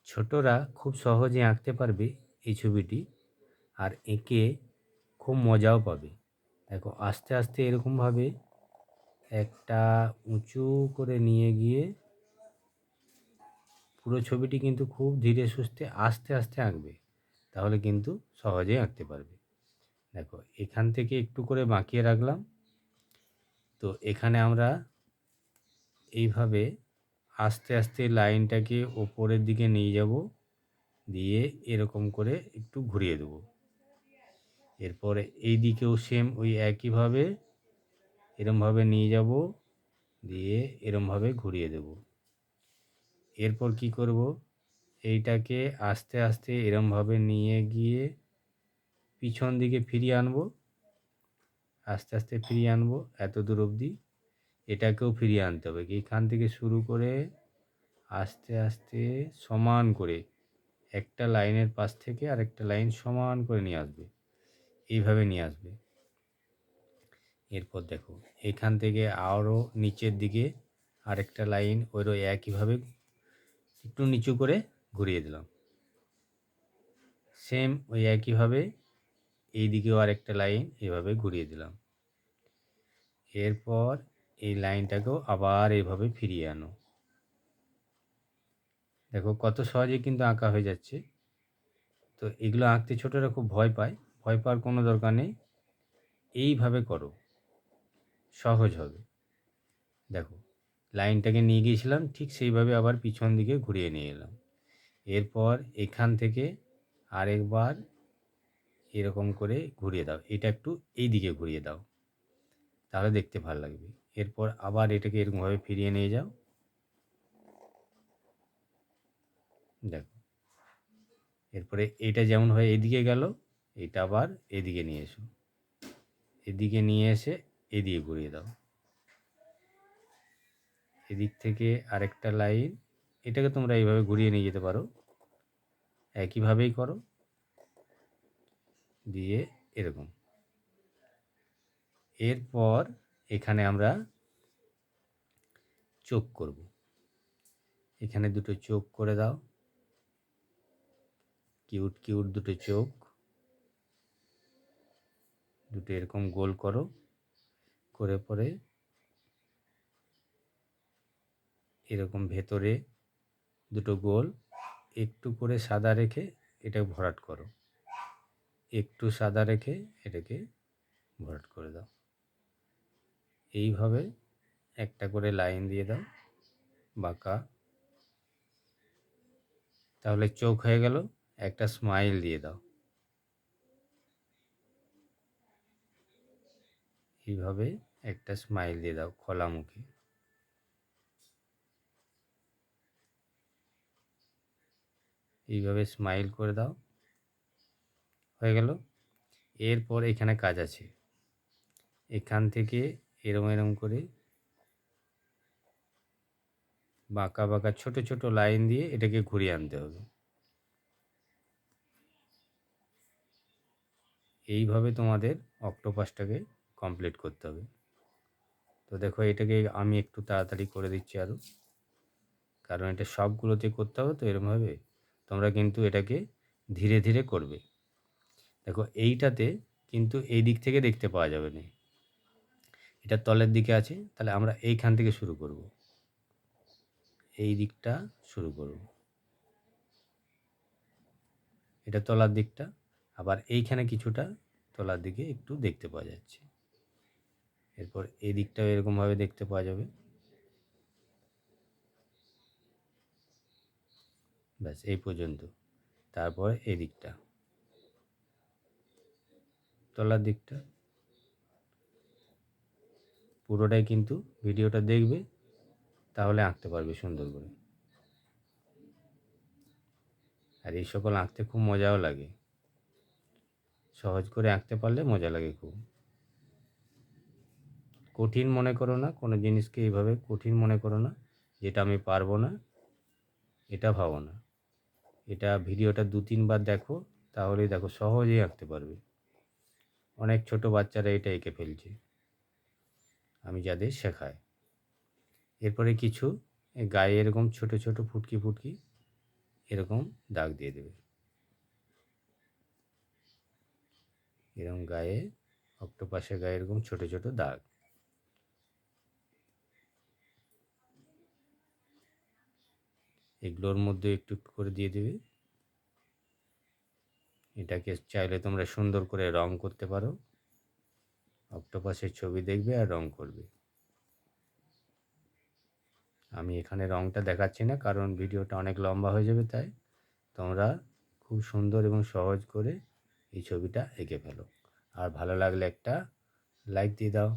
ছোটরা খুব সহজে আঁকতে পারবে এই ছবিটি, আর এঁকে খুব মজাও পাবে। দেখো আস্তে আস্তে এরকমভাবে একটা উঁচু করে নিয়ে গিয়ে পুরো ছবিটি কিন্তু খুব ধীরে সুস্থে আস্তে আস্তে আঁকবে, তাহলে কিন্তু সহজেই আঁকতে পারবে। দেখো এখান থেকে একটু করে বাঁকিয়ে রাখলাম। তো এখানে আমরা এইভাবে আস্তে আস্তে লাইনটাকে ওপরের দিকে নিয়ে যাব, দিয়ে এরকম করে একটু ঘুরিয়ে দেবো। এরপরে এই দিকেও সেম ওই একইভাবে এরমভাবে নিয়ে যাব, দিয়ে এরমভাবে ঘুরিয়ে দেব। এরপর কি করব, এইটাকে আস্তে আস্তে এরমভাবে নিয়ে গিয়ে পিছন দিকে ফিরিয়ে আনবো, আস্তে আস্তে ফিরিয়ে আনবো এত দূর অবধি। এটাকেও ফিরিয়ে আনতে হবে, এইখান থেকে শুরু করে আস্তে আস্তে সমান করে একটা লাইনের পাশ থেকে আরেকটা লাইন সমান করে নিয়ে আসবে, এইভাবে নিয়ে আসবে। এরপর দেখো এখান থেকে আরও নিচের দিকে আরেকটা লাইন ওইরও একইভাবে একটু নিচু করে ঘুরিয়ে দিলাম। সেম ওই একইভাবে এই দিকেও আরেকটা লাইন এভাবে ঘুরিয়ে দিলাম। এরপর এই লাইনটাকেও আবার এইভাবে ফিরিয়ে আনো। দেখো কত সহজে কিন্তু আঁকা হয়ে যাচ্ছে। তো এগুলো আঁকতে ছোটরা খুব ভয় পায়, ভয় পাওয়ার কোনো দরকার নেই, এইভাবে করো, সহজ হবে। দেখো লাইনটাকে নিয়ে গিয়েছিলাম, ঠিক সেইভাবে আবার পিছন দিকে ঘুরিয়ে নিয়ে এলাম। এরপর এখান থেকে আরেকবার এরকম করে ঘুরিয়ে দাও, এটা একটু এই দিকে ঘুরিয়ে দাও, তাহলে দেখতে ভালো লাগবে। এরপর আবার এটাকে এরকমভাবে ফিরিয়ে নিয়ে যাও। দেখো এরপরে এটা যেমন হয় এদিকে গেল, এটা আবার এদিকে নিয়ে এসো, এদিকে নিয়ে এসে এদিকে ঘুরিয়ে দাও। এদিক থেকে আরেকটা লাইন, এটাকে তোমরা এইভাবে ঘুরিয়ে নিয়ে যেতে পারো, একইভাবেই করো, দিয়ে এরকম। এরপর এখানে আমরা চোখ করব, এখানে দুটো চোখ করে দাও, কিউট কিউট দুটো চোখ, দুটো এরকম গোল করো, করে পরে এরকম ভেতরে দুটো গোল, একটু করে সাদা রেখে এটাকে ভরাট করো, একটু সাদা রেখে এটাকে ভরাট করে দাও। এইভাবে একটা করে লাইন দিয়ে দাও বাঁকা, তাহলে চোখ হয়ে গেল। একটা স্মাইল দিয়ে দাও, এইভাবে একটা স্মাইল দিয়ে দাও খোলা মুখে। এইভাবে স্মাইল করে দাও, হয়ে গেল। এরপর এখানে কাজ আছে, এখান থেকে এরম এরম করে বাঁকা বাঁকা ছোট ছোট লাইন দিয়ে এটাকে ঘুরিয়ে আনতে হবে। এইভাবে তোমাদের অক্টোপাসটাকে কমপ্লিট করতে হবে। তো দেখো এটাকে আমি একটু তাড়াতাড়ি করে দিচ্ছি আরও, কারণ এটা সবগুলোতে করতে হবে। তো এরমভাবে তোমরা কিন্তু এটাকে ধীরে ধীরে করবে। দেখো এইটাতে কিন্তু এই দিক থেকে দেখতে পাওয়া যাবে না, এটা তলের দিকে আছে, তাহলে আমরা এইখান থেকে শুরু করব, এই দিকটা শুরু করব, এটা তলার দিকটা, আবার এইখানে কিছুটা তলার দিকে একটু দেখতে পাওয়া যাচ্ছে। এরপর এই দিকটাও এরকমভাবে দেখতে পাওয়া যাবে। ব্যাস এই পর্যন্ত। তারপর এই দিকটা তলার দিকটা, পুরোটাই কিন্তু ভিডিওটা দেখবে, তাহলে আঁকতে পারবে সুন্দর করে। আর এই সকল আঁকতে খুব মজাও লাগে, সহজ করে আঁকতে পারলে মজা লাগে খুব। কঠিন মনে করো না, কোনো জিনিসকে এইভাবে কঠিন মনে করো না, যেটা আমি পারবো না এটা ভাবো না। এটা ভিডিওটা 2-3 বার দেখো, তাহলেই দেখো সহজেই আঁকতে পারবে। অনেক ছোট বাচ্চারা এটা এঁকে ফেলছে আমি যাদের শেখাই। এরপরে কিছু গায়ে এরকম ছোট ছোট ফুটকি ফুটকি এরকম দাগ দিয়ে দেবে। এরকম গায়ে, অক্টোপাসের গায়ে এরকম ছোট ছোট দাগ। এগুলোর মধ্যে একটু একটু করে দিয়ে দেবে। এটাকে চাইলে তোমরা সুন্দর করে রং করতে পারো। অক্টোপাসের ছবি দেখবে আর রং করবে। আমি এখানে রংটা দেখাচ্ছি না, কারণ ভিডিওটা অনেক লম্বা হয়ে যাবে। তাই তোমরা খুব সুন্দর এবং সহজ করে এই ছবিটা এঁকে ফেলো। আর ভালো লাগলে একটা লাইক দিয়ে দাও।